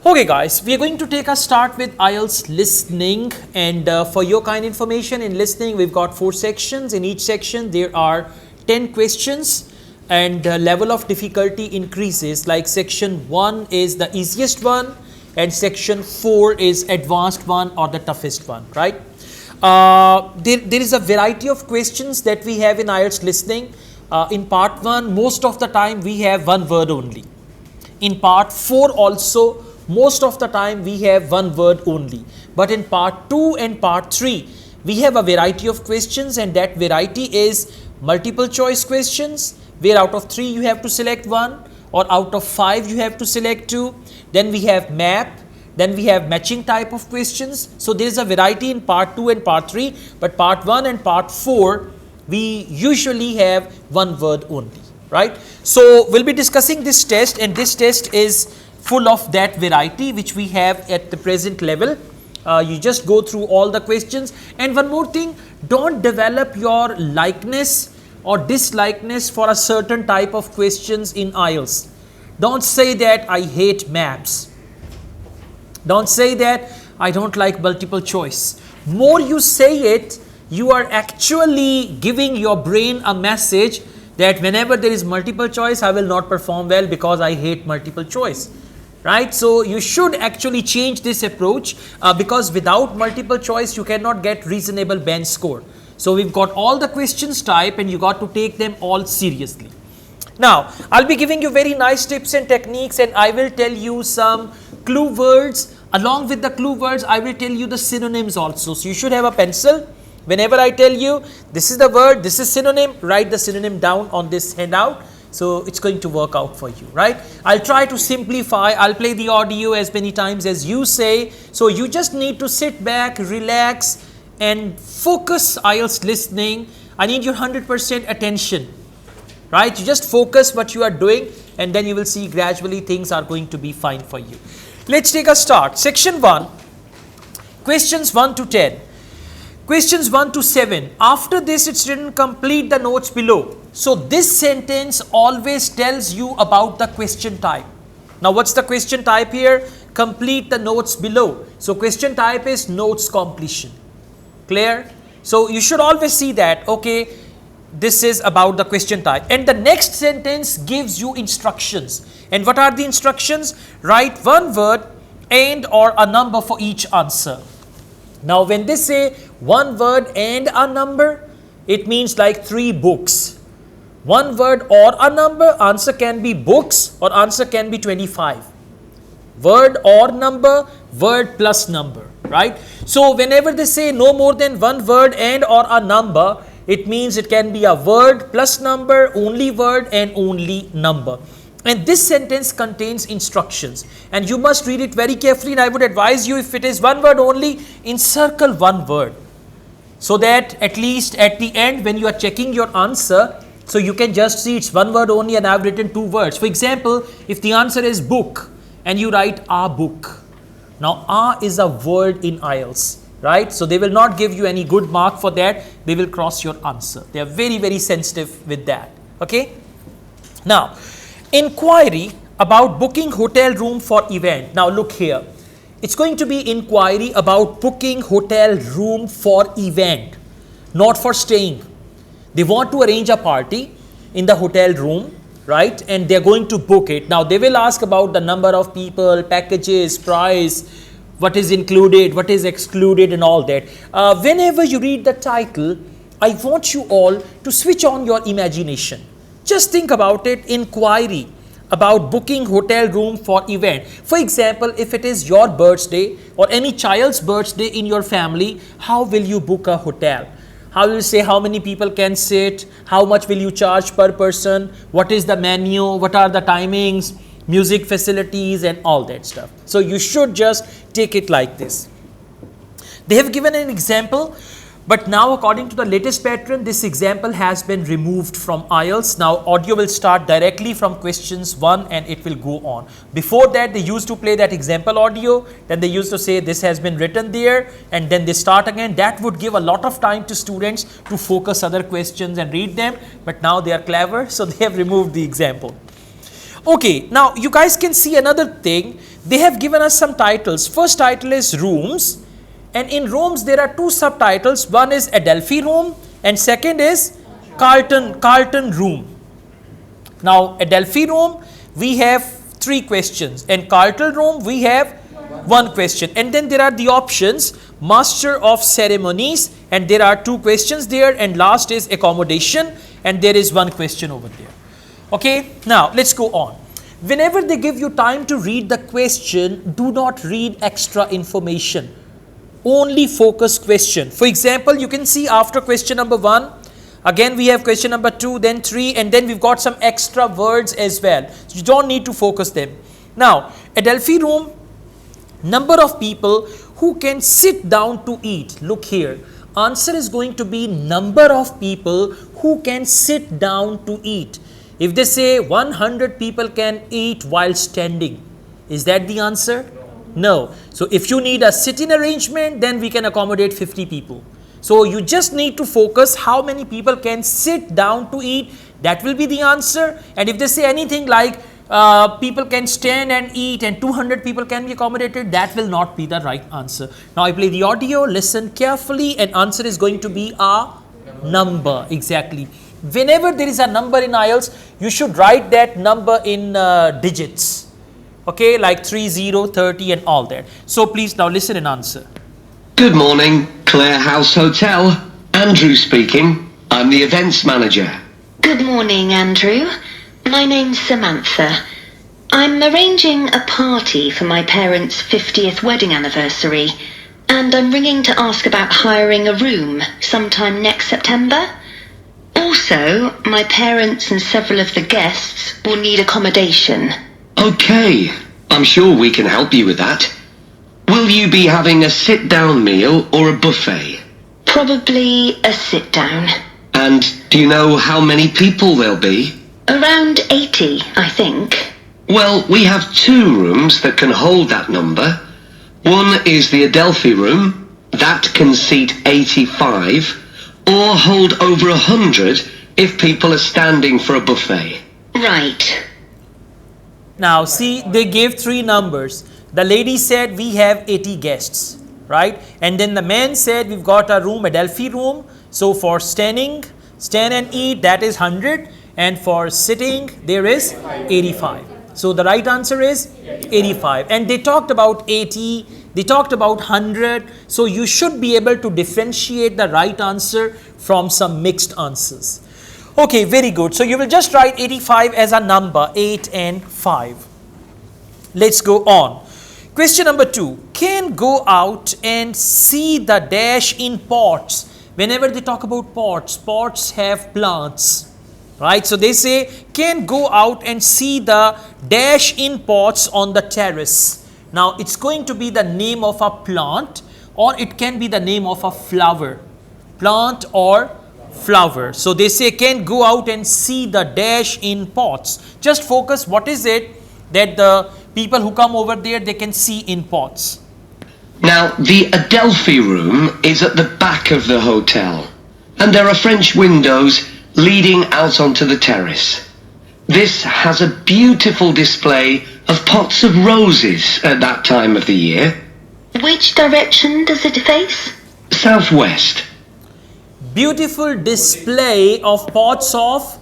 Okay guys, we are going to take a start with IELTS listening, and for your kind information, in listening we've got 4 sections. In each section there are 10 questions and level of difficulty increases, like section 1 is the easiest one and section 4 is advanced one or the toughest one, right? There is a variety of questions that we have in IELTS listening. In part 1 most of the time we have one word only. In part 4 also most of the time we have one word only, but in part 2 and part 3 we have a variety of questions, and that variety is multiple choice questions where out of 3 you have to select one, or out of 5 you have to select 2. Then we have map, then we have matching type of questions. So there is a variety in part 2 and part 3, but part 1 and part 4 we usually have one word only, right? So we'll be discussing this test, and this test is full of that variety which we have at the present level. You just go through all the questions. And one more thing, don't develop your likeness or dislikeness for a certain type of questions in IELTS. Don't say that I hate maps. Don't say that I don't like multiple choice. More you say it, you are actually giving your brain a message that whenever there is multiple choice, I will not perform well because I hate multiple choice. Right? So you should actually change this approach because without multiple choice you cannot get reasonable bench score. So we've got all the questions type and you got to take them all seriously. Now I'll be giving you very nice tips and techniques, and I will tell you some clue words. Along with the clue words I will tell you the synonyms also. So you should have a pencil. Whenever I tell you this is the word, this is synonym, write the synonym down on this handout. So it's going to work out for you, right? I'll try to simplify. I'll play the audio as many times as you say. So you just need to sit back, relax and focus IELTS listening. I need your 100% attention, right? You just focus what you are doing, and then you will see gradually things are going to be fine for you. Let's take a start. Section 1, questions 1 to 10. Questions 1 to 7. After this it's written complete the notes below. So this sentence always tells you about the question type. Now what's the question type here? Complete the notes below. So question type is notes completion. Clear? So you should always see that, okay, this is about the question type. And the next sentence gives you instructions. And what are the instructions? Write one word and or a number for each answer. Now when they say one word and a number, it means like 3 books. One word or a number, answer can be books or answer can be 25. Word or number, word plus number, right? So whenever they say no more than one word and or a number, it means it can be a word plus number, only word and only number. And this sentence contains instructions, and you must read it very carefully, and I would advise you, if it is one word only, encircle one word, so that at least at the end when you are checking your answer, so you can just see it's one word only and I have written 2 words. For example, if the answer is book and you write a book. Now a is a word in IELTS, right? So they will not give you any good mark for that. They will cross your answer. They are very, very sensitive with that. Okay. Now, inquiry about booking hotel room for event. Now look here. It's going to be inquiry about booking hotel room for event, not for staying. They want to arrange a party in the hotel room, right? And they're going to book it. Now they will ask about the number of people, packages, price, what is included, what is excluded and all that. Whenever you read the title, I want you all to switch on your imagination. Just think about it. Inquiry about booking hotel room for event. For example, if it is your birthday or any child's birthday in your family, how will you book a hotel? How will you say how many people can sit? How much will you charge per person? What is the menu? What are the timings? Music facilities and all that stuff. So you should just take it like this. They have given an example. But now according to the latest pattern, this example has been removed from IELTS. Now audio will start directly from questions 1 and it will go on. Before that they used to play that example audio, then they used to say this has been written there, and then they start again. That would give a lot of time to students to focus other questions and read them, but now they are clever, so they have removed the example. Okay, now you guys can see another thing. they have given us some titles. First title is rooms, and in rooms there are two subtitles. One is Adelphi room and second is Carlton room. Now Adelphi room we have 3 questions, and Carlton room we have 1 question, and then there are the options master of ceremonies, and there are 2 questions there, and last is accommodation, and there is 1 question over there. Okay, now let's go on. Whenever they give you time to read the question, do not read extra information. Only focus question. For example, you can see after question number 1, again we have question number 2, then 3, and then we've got some extra words as well. So you don't need to focus them. Now, Adelphi room, number of people who can sit down to eat. Look here. Answer is going to be number of people who can sit down to eat. If they say 100 people can eat while standing, is that the answer? No. So if you need a sitting arrangement, then we can accommodate 50 people. So you just need to focus how many people can sit down to eat. That will be the answer. And if they say anything like people can stand and eat and 200 people can be accommodated, that will not be the right answer. Now I play the audio, listen carefully, and answer is going to be a number. Exactly. Whenever there is a number in IELTS, you should write that number in digits. Okay, like 30, 30 and all that. So please now listen and answer. Good morning, Clare House Hotel. Andrew speaking. I'm the events manager. Good morning, Andrew. My name's Samantha. I'm arranging a party for my parents' 50th wedding anniversary, and I'm ringing to ask about hiring a room sometime next September. Also, my parents and several of the guests will need accommodation. Okay, I'm sure we can help you with that. Will you be having a sit-down meal or a buffet? Probably a sit-down. And do you know how many people there'll be? Around 80, I think. Well, we have 2 rooms that can hold that number. One is the Adelphi room. That can seat 85. Or hold over 100 if people are standing for a buffet. Right. Now see, they gave 3 numbers. The lady said we have 80 guests, right? And then the man said we've got a room, Adelphi room. So for stand and eat, that is 100. And for sitting, there is 85. So the right answer is 85. And they talked about 80, they talked about 100. So you should be able to differentiate the right answer from some mixed answers. Okay, very good. So you will just write 85 as a number, 8 and 5. Let's go on. Question number 2. Can go out and see the dash in pots. Whenever they talk about pots, pots have plants. Right, so they say can go out and see the dash in pots on the terrace. Now it's going to be the name of a plant, or it can be the name of a flower, plant or flower. So they say can go out and see the dash in pots. Just focus what is it that the people who come over there they can see in pots. Now the Adelphi room is at the back of the hotel, and there are French windows leading out onto the terrace. This has a beautiful display of pots of roses at that time of the year. Which direction does it face? Southwest. Beautiful display of pots of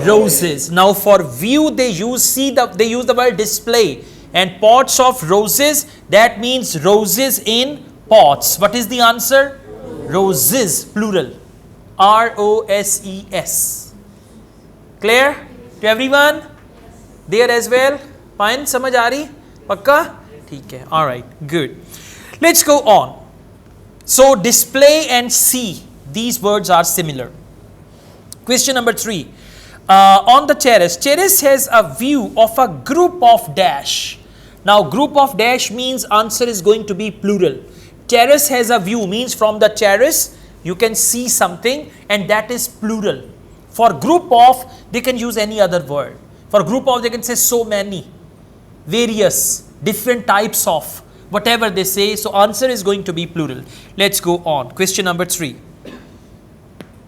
roses. Now for view they use the word display, and pots of roses, that means roses in pots. What is the answer? Roses, plural. R-O-S-E-S. Clear to everyone? There as well? Fine, समझ आ रही? पक्का? ठीक है. All right, good. Let's go on. So display and see, these words are similar. Question number 3. On the terrace. Terrace has a view of a group of dash. Now group of dash means answer is going to be plural. Terrace has a view means from the terrace you can see something, and that is plural. For group of, they can use any other word. For group of, they can say so many, various, different types of, whatever they say. So answer is going to be plural. Let's go on. Question number 3.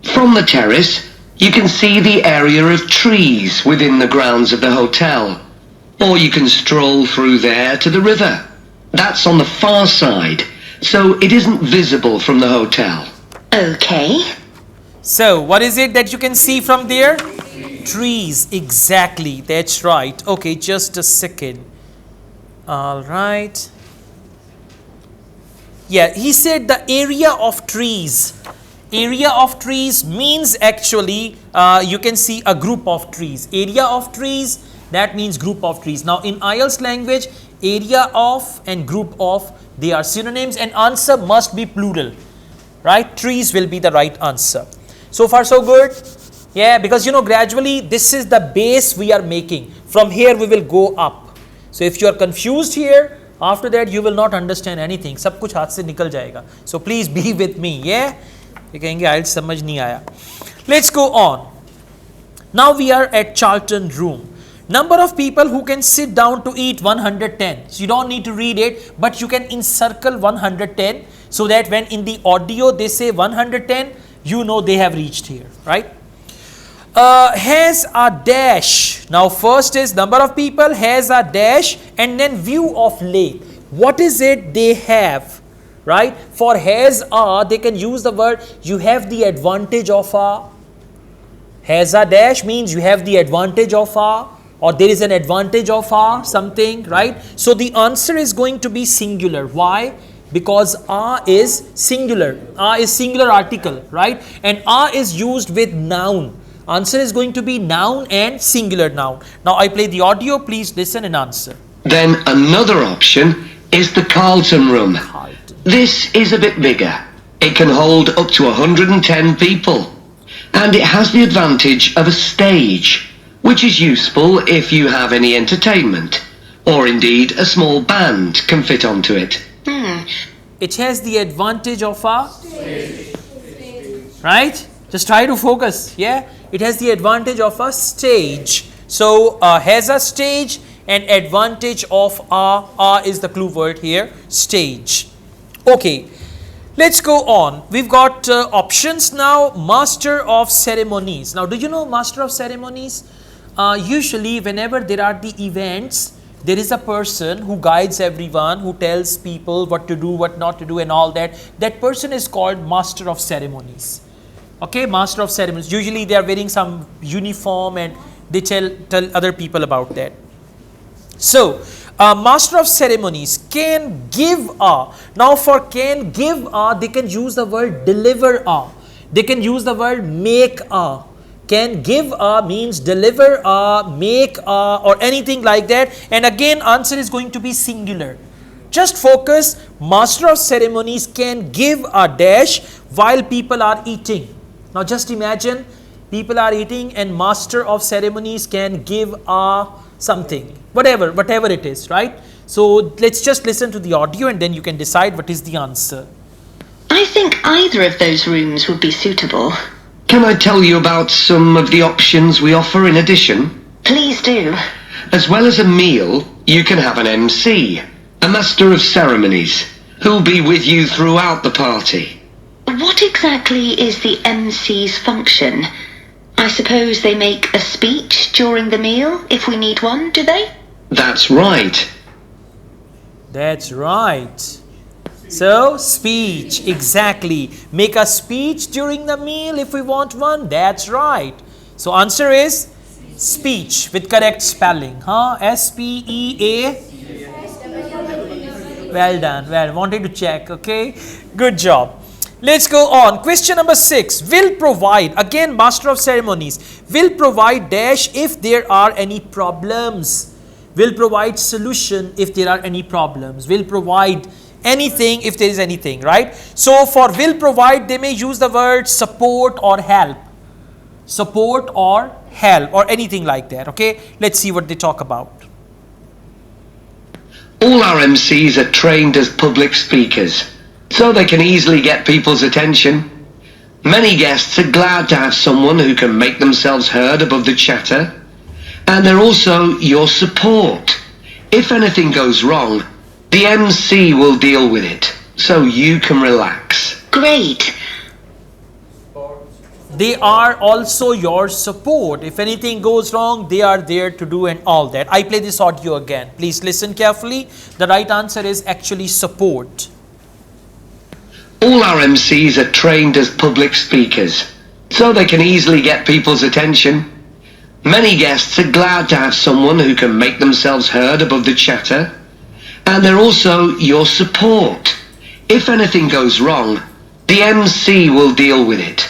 From the terrace, you can see the area of trees within the grounds of the hotel. Or you can stroll through there to the river. That's on the far side, so it isn't visible from the hotel. Okay. So, what is it that you can see from there? Trees, exactly, that's right. Okay, just a second. All right. Yeah, he said the area of trees. Area of trees means actually, you can see a group of trees. Area of trees, that means group of trees. Now, in Ielts language, area of and group of, they are synonyms, and answer must be plural, right? Trees will be the right answer. So far, so good. Yeah, because gradually this is the base we are making. From here we will go up. So if you are confused here, after that you will not understand anything. सब कुछ हाथ से निकल जाएगा. So please be with me. Yeah, ये कहेंगे IELTS समझ नहीं आया. Let's go on. Now we are at Charlton room. Number of people who can sit down to eat 110. So you don't need to read it, but you can encircle 110 so that when in the audio they say 110, you know they have reached here, right? Has a dash. Now first is number of people, has a dash, and then view of lake. What is it they have, right? For has a, they can use the word you have the advantage of a. Has a dash means you have the advantage of a, or there is an advantage of a something, right? So the answer is going to be singular. Why? Because a is singular. A is singular article, right? And a is used with noun. Answer is going to be noun and singular noun. Now I play the audio, please listen and answer. Then another option is the Carlton room. This is a bit bigger. It can hold up to 110 people. And it has the advantage of a stage, which is useful if you have any entertainment. Or indeed a small band can fit onto it. It has the advantage of a stage. Right? Just try to focus. Yeah, it has the advantage of a stage. So has a stage and advantage of a is the clue word here, stage. Okay, let's go on. We've got options now. Master of ceremonies. Now, do you know master of ceremonies? Usually whenever there are the events, there is a person who guides everyone, who tells people what to do, what not to do and all that. That person is called master of ceremonies. Okay, master of ceremonies. Usually they are wearing some uniform and they tell other people about that. So, master of ceremonies can give a. Now for can give a, they can use the word deliver a. They can use the word make a. Can give a means deliver a, make a, or anything like that. And again, answer is going to be singular. Just focus. Master of ceremonies can give a dash while people are eating. Now just imagine people are eating and master of ceremonies can give a something, whatever it is, right? So let's just listen to the audio and then you can decide what is the answer. I think either of those rooms would be suitable. Can I tell you about some of the options we offer in addition? Please do. As well as a meal, you can have an MC, a master of ceremonies, who'll be with you throughout the party. What exactly is the MC's function? I suppose they make a speech during the meal if we need one, do they? That's right. That's right. So, speech, exactly. Make a speech during the meal if we want one. That's right. So, answer is speech with correct spelling. S-P-E-A. Well done. Well, wanted to check. Okay. Good job. Let's go on. Question number 6. Will provide. Again, master of ceremonies. Will provide dash if there are any problems. Will provide solution if there are any problems. Will provide anything if there is anything, right? So for will provide, they may use the word support or help. Support or help or anything like that, okay? Let's see what they talk about. All our MCs are trained as public speakers, so they can easily get people's attention. Many guests are glad to have someone who can make themselves heard above the chatter. And they're also your support. If anything goes wrong, the MC will deal with it, so you can relax. Great. They are also your support. If anything goes wrong, they are there to do and all that. I play this audio again. Please listen carefully. The right answer is actually support. All our MCs are trained as public speakers, so they can easily get people's attention. Many guests are glad to have someone who can make themselves heard above the chatter. And they're also your support. If anything goes wrong, the MC will deal with it.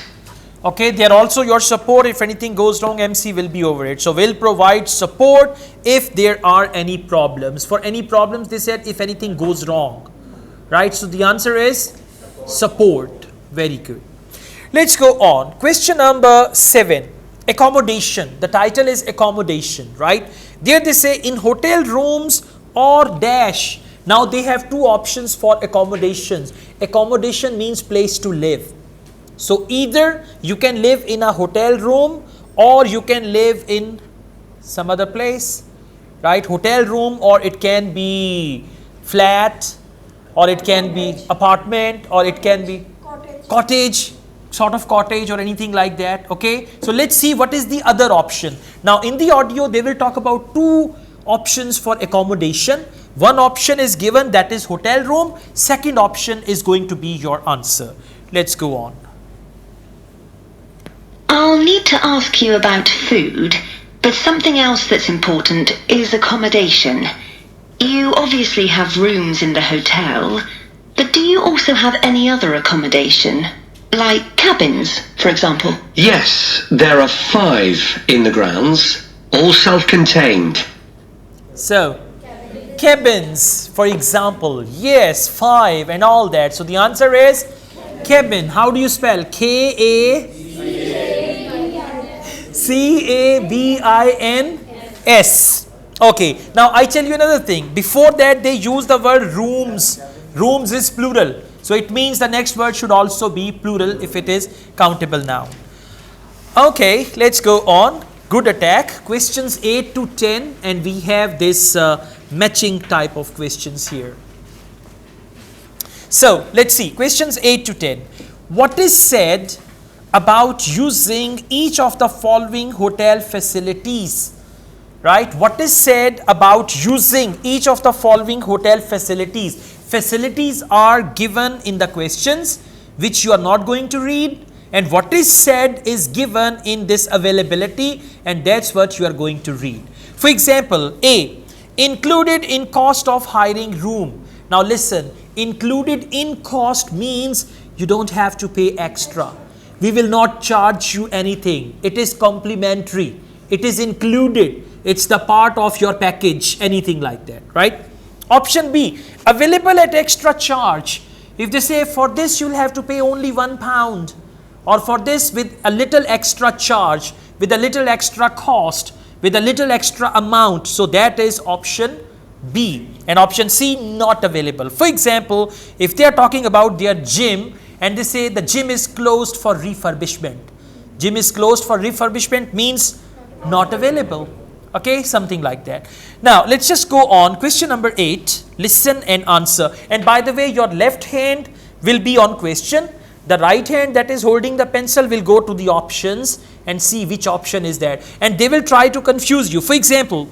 Okay, they are also your support. If anything goes wrong, MC will be over it. So we'll provide support if there are any problems. For any problems, they said if anything goes wrong. Right? So the answer is support. Very good. Let's go on. Question number 7. Accommodation. The title is accommodation, right? There they say in hotel rooms or dash. Now they have two options for accommodations. Accommodation means place to live. So either you can live in a hotel room or you can live in some other place, right? Hotel room, or it can be flat, or it can be apartment, or it can be cottage, sort of cottage or anything like that. Okay, so let's see what is the other option. Now in the audio they will talk about two options for accommodation. One option is given, that is hotel room. Second option is going to be your answer. Let's go on. I'll need to ask you about food, but something else that's important is accommodation. You obviously have rooms in the hotel, but do you also have any other accommodation? Like cabins, for example? Yes, there are 5 in the grounds, all self-contained. So, cabins, for example, yes, 5 and all that. So the answer is cabin. How do you spell? Cabins. Okay, now I tell you another thing. Before that they use the word rooms. Rooms is plural. So it means the next word should also be plural if it is countable noun. Okay, let's go on. Good attack. Questions 8 to 10, and we have this matching type of questions here. So let's see. Questions 8 to 10. What is said about using each of the following hotel facilities? Right? What is said about using each of the following hotel facilities? Facilities are given in the questions which you are not going to read, and what is said is given in this availability, and that's what you are going to read. For example, A, included in cost of hiring room. Now listen, included in cost means you don't have to pay extra. We will not charge you anything. It is complimentary. It is included. It's the part of your package, anything like that, right? Option B, available at extra charge. If they say for this you'll have to pay only £1, or for this with a little extra charge, with a little extra cost, with a little extra amount. So that is option B. And option C, not available. For example, if they are talking about their gym and they say the gym is closed for refurbishment. Gym is closed for refurbishment means not available. Okay, something like that. Now let's just go on. Question number 8. Listen and answer. And by the way, your left hand will be on question. The right hand that is holding the pencil will go to the options and see which option is that. And they will try to confuse you. For example,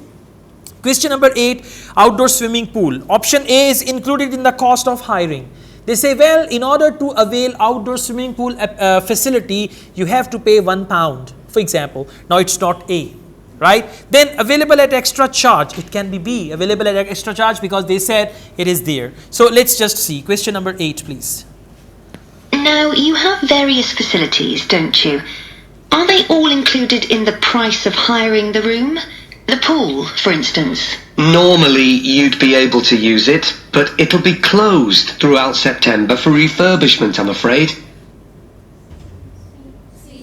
question number 8, outdoor swimming pool. Option A is included in the cost of hiring. They say, well, in order to avail outdoor swimming pool facility, you have to pay £1, for example. Now it's not A, right? Then available at extra charge. It can be B, available at extra charge, because they said it is there. So let's just see. Question number 8, please. Now, you have various facilities, don't you? Are they all included in the price of hiring the room? The pool, for instance? Normally you'd be able to use it, but it'll be closed throughout September for refurbishment, I'm afraid.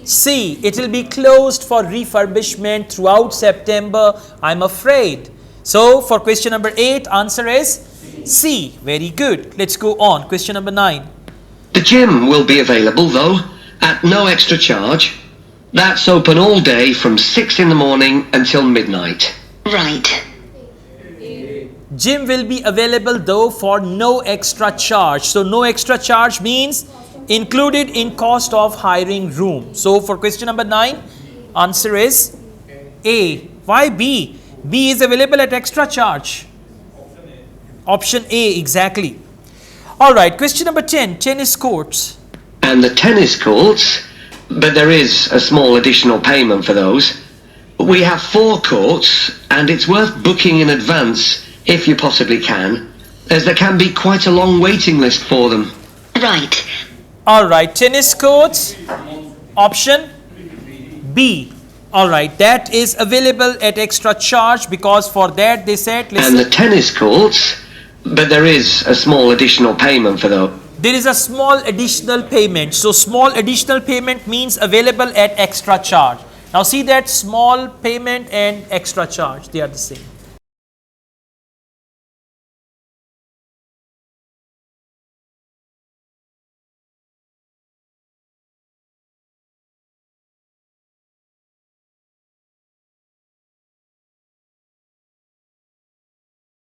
C, it will be closed for refurbishment throughout September, I'm afraid. So for question number 8, answer is C. Very good. Let's go on. Question number 9. The gym will be available though, at no extra charge. That's open all day from 6 in the morning until midnight. Right. Gym will be available though for no extra charge. So no extra charge means included in cost of hiring room. So for question number 9, answer is A. Why B? B is available at extra charge. Option A, exactly. All right, question number 10, tennis courts. And the tennis courts, but there is a small additional payment for those. We have 4 courts, and it's worth booking in advance if you possibly can, as there can be quite a long waiting list for them. Right. All right, tennis courts, option B. All right, that is available at extra charge because for that they said, listen, And the tennis courts, but there is a small additional payment for those. there is a small additional payment. So small additional payment means available at extra charge. Now see that small payment and extra charge, they are the same.